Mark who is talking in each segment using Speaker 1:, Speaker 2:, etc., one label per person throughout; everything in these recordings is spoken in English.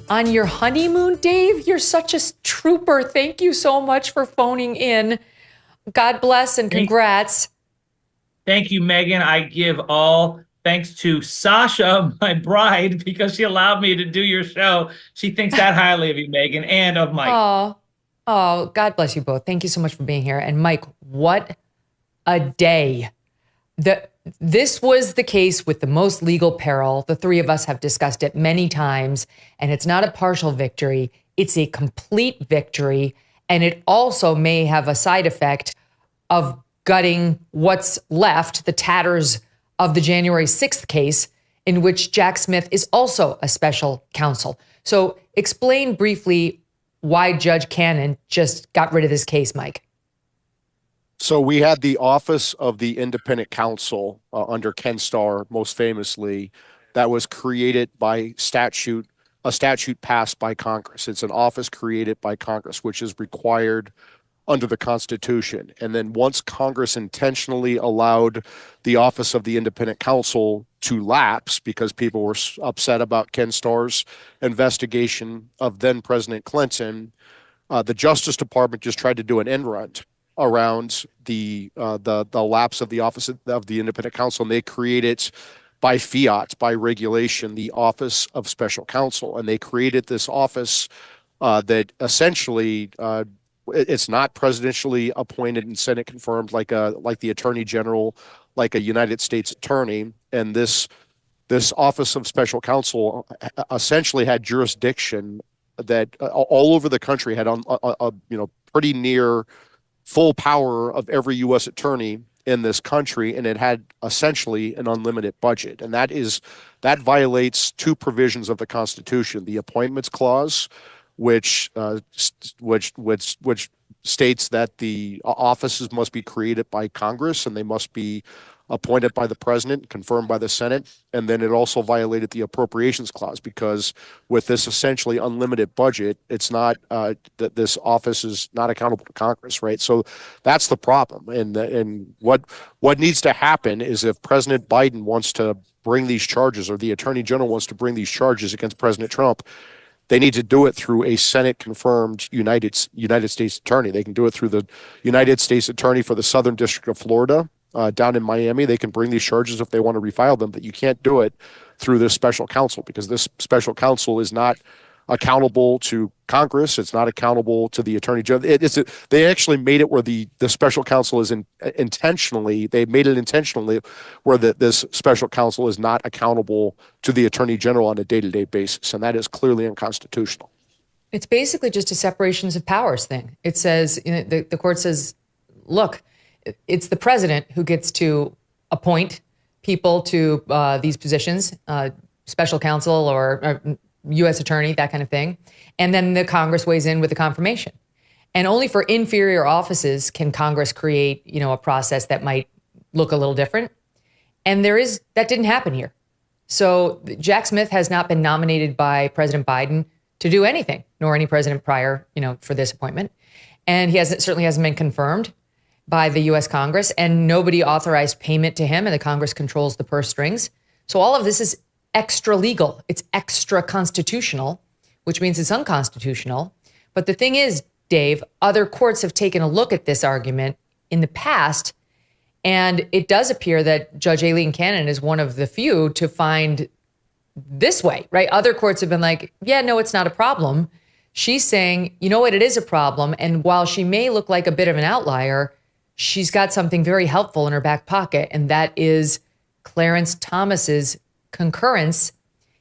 Speaker 1: On your honeymoon, Dave, you're such a trooper. Thank you so much for phoning in. God bless and congrats.
Speaker 2: Thank you, Megyn. I give all thanks to Sasha, my bride, because she allowed me to do your show. She thinks that highly of you, Megyn, and of Mike.
Speaker 1: Oh, God bless you both. Thank you so much for being here. And Mike, what a day. This was the case with the most legal peril. The three of us have discussed it many times, and it's not a partial victory. It's a complete victory. And it also may have a side effect of gutting what's left, the tatters of the January 6th case, in which Jack Smith is also a special counsel. So explain briefly why Judge Cannon just got rid of this case, Mike.
Speaker 3: So we had the Office of the Independent Counsel under Ken Starr, most famously, that was created by statute, a statute passed by Congress. It's an office created by Congress, which is required under the Constitution. And then once Congress intentionally allowed the Office of the Independent Counsel to lapse because people were upset about Ken Starr's investigation of then President Clinton, the Justice Department just tried to do an end run around the lapse of the Office of the Independent Counsel, and they created by fiat, by regulation, the Office of Special Counsel. And they created this office that essentially it's not presidentially appointed and Senate confirmed like the Attorney General, like a United States Attorney. And this Office of Special Counsel essentially had jurisdiction that all over the country had pretty near full power of every U.S. attorney in this country, and it had essentially an unlimited budget. And that violates two provisions of the Constitution: the Appointments Clause, which states that the offices must be created by Congress and they must be appointed by the president, confirmed by the Senate. And then it also violated the Appropriations Clause, because with this essentially unlimited budget, it's not that this office is not accountable to Congress, right? So that's the problem. And what needs to happen is, if President Biden wants to bring these charges, or the Attorney General wants to bring these charges against President Trump, they need to do it through a Senate-confirmed United States Attorney. They can do it through the United States Attorney for the Southern District of Florida, down in Miami. They can bring these charges if they want to refile them, but you can't do it through this special counsel, because this special counsel is not accountable to Congress. It's not accountable to the Attorney General. They actually made it where the special counsel is intentionally where this special counsel is not accountable to the Attorney General on a day-to-day basis, and that is clearly unconstitutional.
Speaker 1: It's basically just a separations of powers thing. It says, the court says, look, it's the president who gets to appoint people to these positions, special counsel or U.S. attorney, that kind of thing. And then the Congress weighs in with the confirmation. And only for inferior offices can Congress create, a process that might look a little different. And that didn't happen here. So Jack Smith has not been nominated by President Biden to do anything, nor any president prior, for this appointment. And certainly hasn't been confirmed by the U.S. Congress, and nobody authorized payment to him, and the Congress controls the purse strings. So all of this is extra legal. It's extra constitutional, which means it's unconstitutional. But the thing is, Dave, other courts have taken a look at this argument in the past, and it does appear that Judge Amy Coney is one of the few to find this way, right? Other courts have been like, yeah, no, it's not a problem. She's saying, you know what, it is a problem. And while she may look like a bit of an outlier, she's got something very helpful in her back pocket, and that is Clarence Thomas's concurrence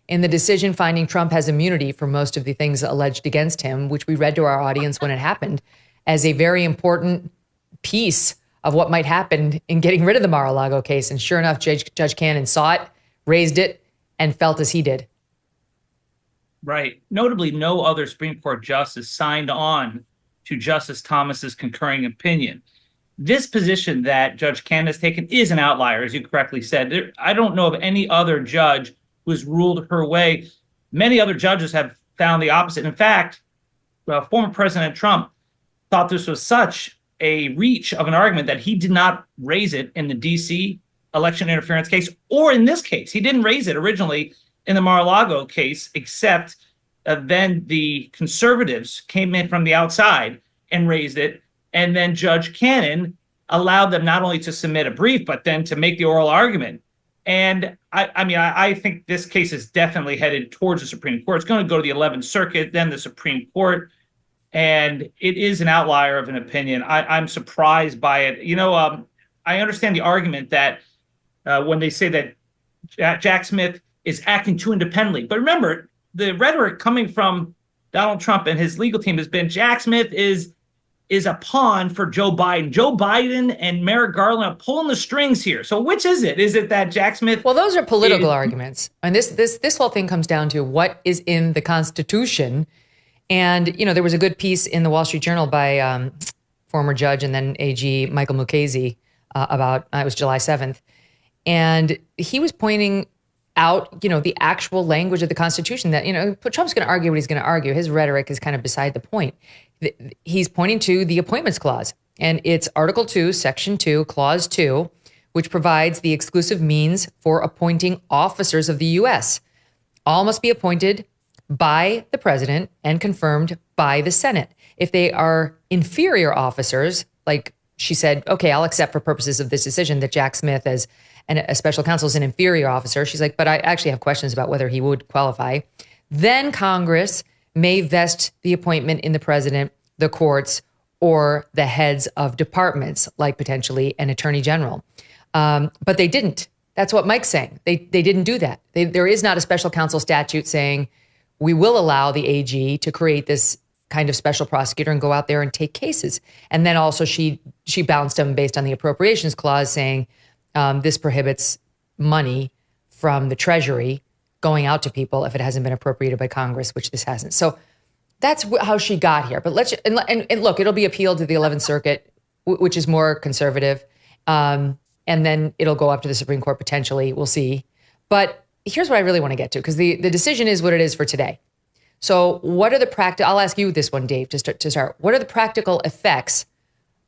Speaker 1: in the decision finding Trump has immunity for most of the things alleged against him, which we read to our audience when it happened, as a very important piece of what might happen in getting rid of the Mar-a-Lago case. And sure enough, Judge Cannon saw it, raised it, and felt as he did.
Speaker 2: Right. Notably, no other Supreme Court justice signed on to Justice Thomas's concurring opinion. This position that Judge Cannon has taken is an outlier, as you correctly said. I don't know of any other judge who has ruled her way. Many other judges have found the opposite. In fact, former President Trump thought this was such a reach of an argument that he did not raise it in the D.C. election interference case, or in this case. He didn't raise it originally in the Mar-a-Lago case, except then the conservatives came in from the outside and raised it. And then Judge Cannon allowed them not only to submit a brief, but then to make the oral argument. And I think this case is definitely headed towards the Supreme Court. It's going to go to the 11th Circuit, then the Supreme Court. And it is an outlier of an opinion. I'm surprised by it. I understand the argument that when they say that Jack Smith is acting too independently. But remember, the rhetoric coming from Donald Trump and his legal team has been Jack Smith is a pawn for Joe Biden. Joe Biden and Merrick Garland are pulling the strings here. So which is it? Is it that Jack Smith?
Speaker 1: Well, those are political arguments. And this whole thing comes down to what is in the Constitution. And, there was a good piece in the Wall Street Journal by former judge and then AG Michael Mukasey about, it was July 7th. And he was pointing out, the actual language of the Constitution that, Trump's going to argue what he's going to argue. His rhetoric is kind of beside the point. He's pointing to the Appointments Clause, and it's Article 2, Section 2, Clause 2, which provides the exclusive means for appointing officers of the U.S. All must be appointed by the president and confirmed by the Senate. If they are inferior officers, like she said, okay, I'll accept for purposes of this decision that Jack Smith as a special counsel is an inferior officer. She's like, but I actually have questions about whether he would qualify. Then Congress may vest the appointment in the president, the courts, or the heads of departments, like potentially an attorney general. But they didn't. That's what Mike's saying. They didn't do that. There is not a special counsel statute saying we will allow the AG to create this kind of special prosecutor and go out there and take cases. And then also she bounced him based on the appropriations clause saying this prohibits money from the Treasury going out to people if it hasn't been appropriated by Congress, which this hasn't. So that's how she got here. But and look, it'll be appealed to the 11th Circuit, which is more conservative. And then it'll go up to the Supreme Court potentially. We'll see. But here's what I really want to get to, because the decision is what it is for today. So what are the I'll ask you this one, Dave, to start. What are the practical effects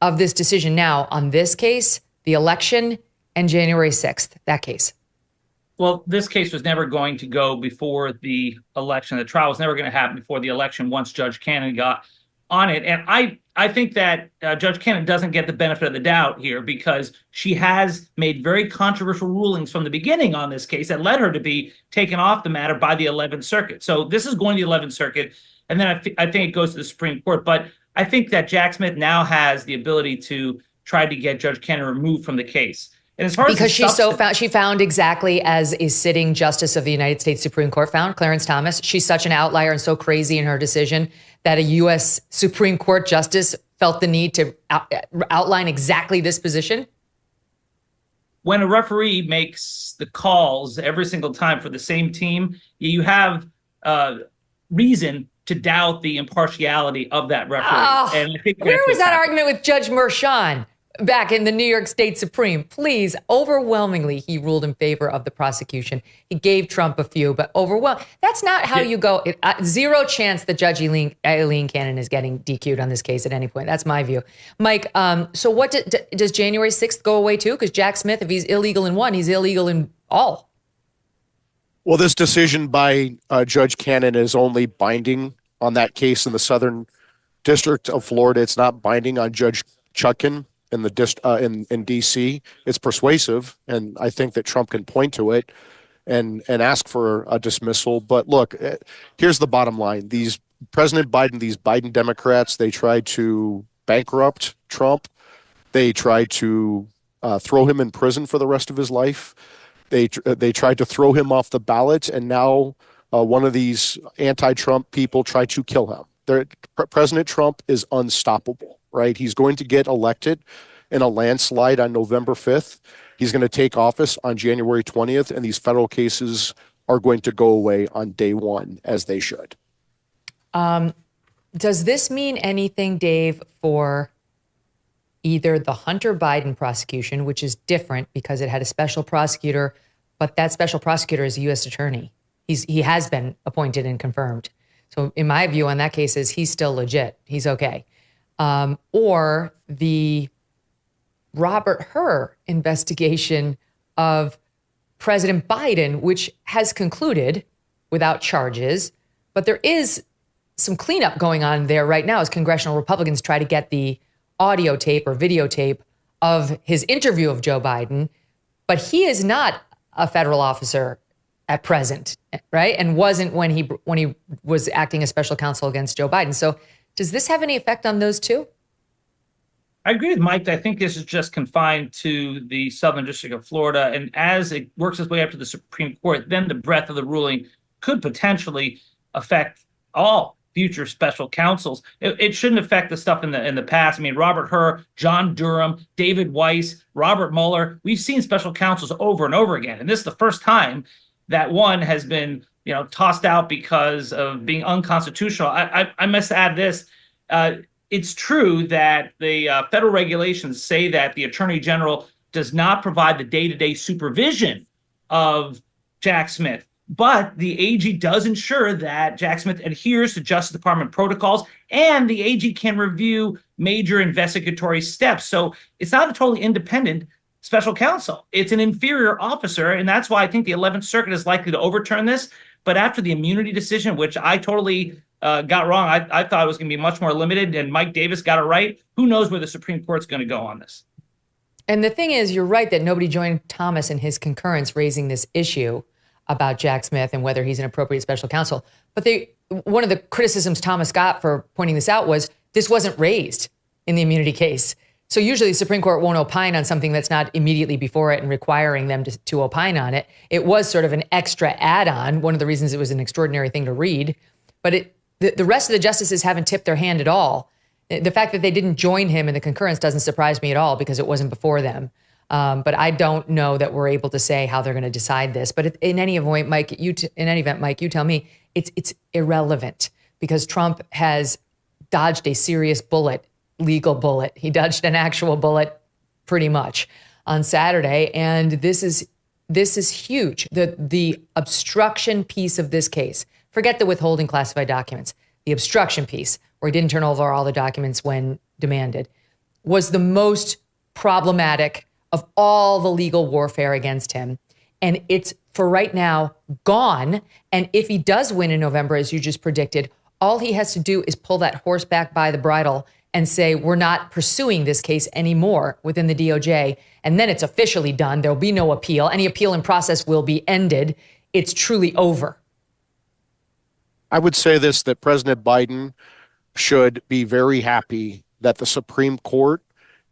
Speaker 1: of this decision now on this case, the election, and January 6th, that case?
Speaker 2: Well, this case was never going to go before the election. The trial was never going to happen before the election once Judge Cannon got on it. And I think that Judge Cannon doesn't get the benefit of the doubt here, because she has made very controversial rulings from the beginning on this case that led her to be taken off the matter by the 11th Circuit. So this is going to the 11th Circuit, and then I think it goes to the Supreme Court. But I think that Jack Smith now has the ability to try to get Judge Cannon removed from the case. And as far
Speaker 1: because
Speaker 2: as
Speaker 1: she found exactly as a sitting justice of the United States Supreme Court found, Clarence Thomas. She's such an outlier and so crazy in her decision that a U.S. Supreme Court justice felt the need to outline exactly this position.
Speaker 2: When a referee makes the calls every single time for the same team, you have reason to doubt the impartiality of that referee.
Speaker 1: Oh,
Speaker 2: and I think
Speaker 1: where was that argument with Judge Merchan back in the New York State Supreme? Please, overwhelmingly, he ruled in favor of the prosecution. He gave Trump a few, but that's not how you go. Zero chance that Judge Eileen Cannon is getting DQ'd on this case at any point. That's my view. Mike, so what does January 6th go away too? Because Jack Smith, if he's illegal in one, he's illegal in all.
Speaker 3: Well, this decision by Judge Cannon is only binding on that case in the Southern District of Florida. It's not binding on Judge Chutkan in the in D.C. It's persuasive, and I think that Trump can point to it and ask for a dismissal. But look, here's the bottom line: President Biden, these Biden Democrats, they tried to bankrupt Trump. They tried to throw him in prison for the rest of his life. They tried to throw him off the ballot, and now one of these anti-Trump people tried to kill him. President Trump is unstoppable, right? He's going to get elected in a landslide on November 5th. He's going to take office on January 20th, and these federal cases are going to go away on day one, as they should.
Speaker 1: Does this mean anything, Dave, for either the Hunter Biden prosecution, which is different because it had a special prosecutor, but that special prosecutor is a U.S. attorney? He has been appointed and confirmed. So in my view on that case is he's still legit. He's okay. Or the Robert Hur investigation of President Biden, which has concluded, without charges. But there is some cleanup going on there right now as congressional Republicans try to get the audio tape or videotape of his interview of Joe Biden. But he is not a federal officer at present, right? And wasn't when he was acting as special counsel against Joe Biden. So does this have any effect on those two?
Speaker 2: I agree with Mike. I think this is just confined to the Southern District of Florida. And as it works its way up to the Supreme Court, then the breadth of the ruling could potentially affect all future special counsels. It shouldn't affect the stuff in the past. I mean, Robert Hur, John Durham, David Weiss, Robert Mueller. We've seen special counsels over and over again. And this is the first time that one has been, tossed out because of being unconstitutional. I must add this. It's true that the federal regulations say that the Attorney General does not provide the day-to-day supervision of Jack Smith, but the AG does ensure that Jack Smith adheres to Justice Department protocols, and the AG can review major investigatory steps. So it's not a totally independent special counsel. It's an inferior officer, and that's why I think the 11th Circuit is likely to overturn this. But after the immunity decision, which I totally got wrong, I thought it was going to be much more limited, and Mike Davis got it right. Who knows where the Supreme Court's going to go on this?
Speaker 1: And the thing is, you're right that nobody joined Thomas in his concurrence raising this issue about Jack Smith and whether he's an appropriate special counsel. But one of the criticisms Thomas got for pointing this out was this wasn't raised in the immunity case. So usually the Supreme Court won't opine on something that's not immediately before it and requiring them to opine on it. It was sort of an extra add-on, one of the reasons it was an extraordinary thing to read. But the rest of the justices haven't tipped their hand at all. The fact that they didn't join him in the concurrence doesn't surprise me at all because it wasn't before them. But I don't know that we're able to say how they're going to decide this. But in any event, Mike, you tell me it's irrelevant because Trump has dodged a serious bullet, legal bullet. He dodged an actual bullet pretty much on Saturday. And this is huge. The obstruction piece of this case, forget the withholding classified documents, the obstruction piece where he didn't turn over all the documents when demanded, was the most problematic of all the legal warfare against him. And it's, for right now, gone. And if he does win in November, as you just predicted, all he has to do is pull that horse back by the bridle and say, we're not pursuing this case anymore within the DOJ. And then it's officially done. There'll be no appeal. Any appeal in process will be ended. It's truly over.
Speaker 3: I would say this, that President Biden should be very happy that the Supreme Court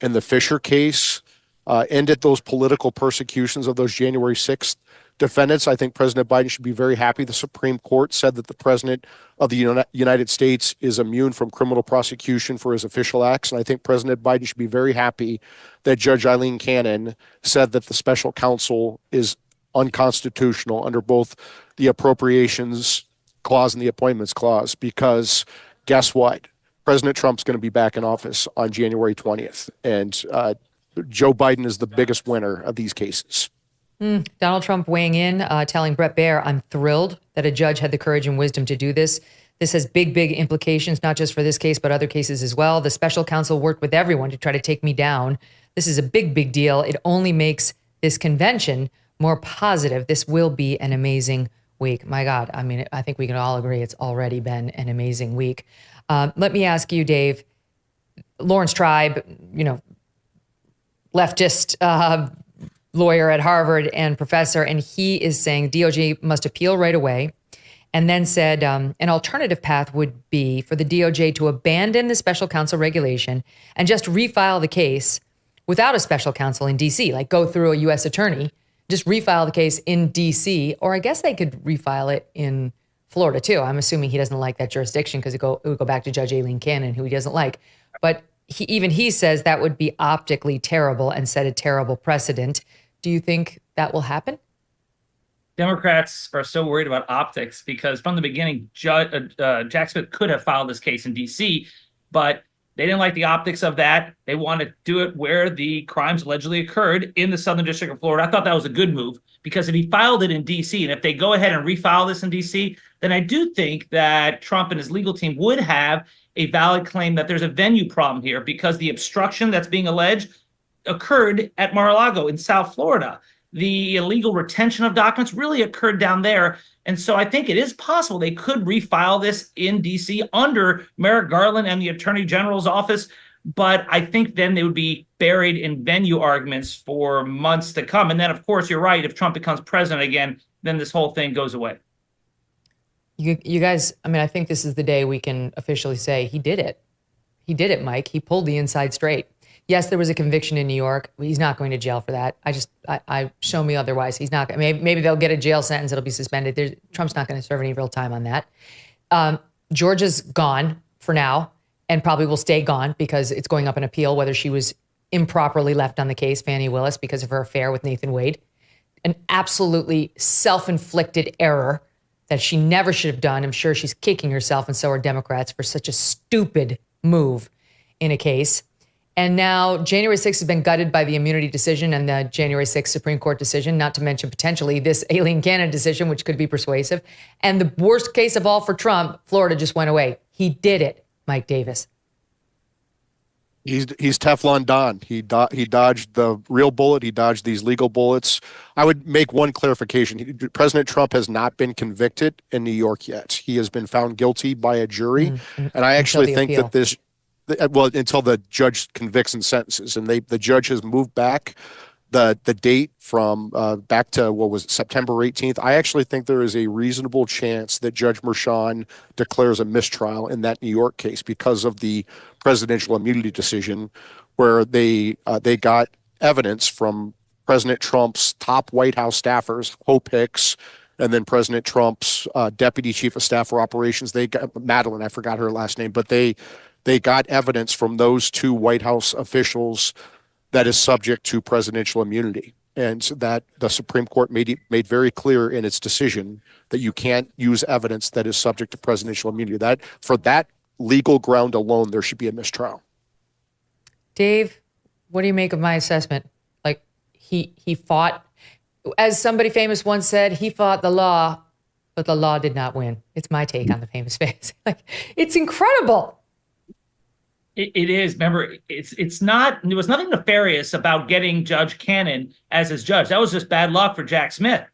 Speaker 3: in the Fisher case ended those political persecutions of those January 6th defendants. I think President Biden should be very happy. The Supreme Court said that the President of the United States is immune from criminal prosecution for his official acts. And I think President Biden should be very happy that Judge Eileen Cannon said that the special counsel is unconstitutional under both the appropriations clause and the appointments clause, because guess what? President Trump's going to be back in office on January 20th. And Joe Biden is the biggest winner of these cases.
Speaker 1: Donald Trump weighing in, telling Bret Baier, I'm thrilled that a judge had the courage and wisdom to do this. This has big, big implications, not just for this case, but other cases as well. The special counsel worked with everyone to try to take me down. This is a big, big deal. It only makes this convention more positive. This will be an amazing week. My God, I mean, I think we can all agree it's already been an amazing week. Let me ask you, Dave, Lawrence Tribe, leftist lawyer at Harvard and professor, and he is saying DOJ must appeal right away, and then said an alternative path would be for the DOJ to abandon the special counsel regulation and just refile the case without a special counsel in D.C., like go through a U.S. attorney, just refile the case in D.C., or I guess they could refile it in Florida too. I'm assuming he doesn't like that jurisdiction because it would go back to Judge Aileen Cannon, who he doesn't like. But he says that would be optically terrible and set a terrible precedent. Do you think that will happen?
Speaker 2: Democrats are so worried about optics because from the beginning, Jack Smith could have filed this case in D.C., but they didn't like the optics of that. They wanted to do it where the crimes allegedly occurred in the Southern District of Florida. I thought that was a good move because if he filed it in D.C. and if they go ahead and refile this in D.C., then I do think that Trump and his legal team would have a valid claim that there's a venue problem here because the obstruction that's being alleged occurred at Mar-a-Lago in South Florida. the illegal retention of documents really occurred down there. And so I think it is possible they could refile this in D.C. under Merrick Garland and the Attorney General's office. But I think then they would be buried in venue arguments for months to come. And then, of course, you're right. If Trump becomes president again, then this whole thing goes away.
Speaker 1: You guys, I mean, I think this is the day we can officially say he did it. He did it, Mike. He pulled the inside straight. Yes, there was a conviction in New York. He's not going to jail for that. I show me otherwise. He's not. Maybe they'll get a jail sentence. It'll be suspended. Trump's not going to serve any real time on that. Georgia's gone for now and probably will stay gone because it's going up in appeal whether she was improperly left on the case, Fani Willis, because of her affair with Nathan Wade. An absolutely self-inflicted error that she never should have done. I'm sure she's kicking herself, and so are Democrats, for such a stupid move in a case. And now January 6th has been gutted by the immunity decision and the January 6th Supreme Court decision, not to mention potentially this Aileen Cannon decision, which could be persuasive. And the worst case of all for Trump, Florida just went away. He did it, Mike Davis.
Speaker 3: He's Teflon Don. He dodged the real bullet. He dodged these legal bullets. I would make one clarification. President Trump has not been convicted in New York yet. He has been found guilty by a jury. Mm-hmm. And I actually think that this, well, until the judge convicts and sentences, and the judge has moved back the date from back to, what was it, September 18th. I actually think there is a reasonable chance that Judge Merchan declares a mistrial in that New York case because of the presidential immunity decision, where they got evidence from President Trump's top White House staffers, Hope Hicks, and then President Trump's deputy chief of staff for operations. They got Madeline, I forgot her last name, but they got evidence from those two White House officials that is subject to presidential immunity. And that the Supreme Court made very clear in its decision that you can't use evidence that is subject to presidential immunity. That for that legal ground alone, there should be a mistrial.
Speaker 1: Dave, what do you make of my assessment? Like he fought, as somebody famous once said, he fought the law, but the law did not win. It's my take on the famous face. Like, it's incredible.
Speaker 2: It is. Remember, it's not. There was nothing nefarious about getting Judge Cannon as his judge. That was just bad luck for Jack Smith.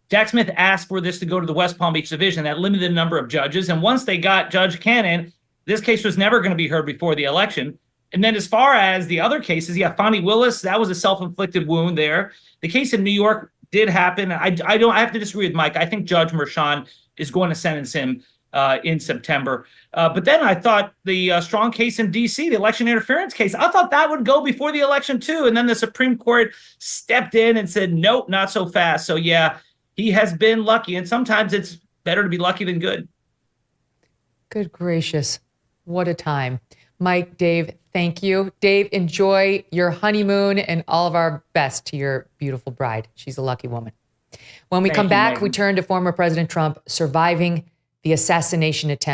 Speaker 2: Jack Smith asked for this to go to the West Palm Beach Division, that limited number of judges. And once they got Judge Cannon, this case was never going to be heard before the election. And then as far as the other cases, Fani Willis, that was a self-inflicted wound there. The case in New York did happen. I have to disagree with Mike. I think Judge Merchan is going to sentence him in September. But then I thought the strong case in D.C., the election interference case, I thought that would go before the election too. And then the Supreme Court stepped in and said, nope, not so fast. So yeah, he has been lucky. And sometimes it's better to be lucky than good.
Speaker 1: Good gracious. What a time. Mike, Dave, thank you. Dave, enjoy your honeymoon and all of our best to your beautiful bride. She's a lucky woman. When we come back, we turn to former President Trump surviving the assassination attempt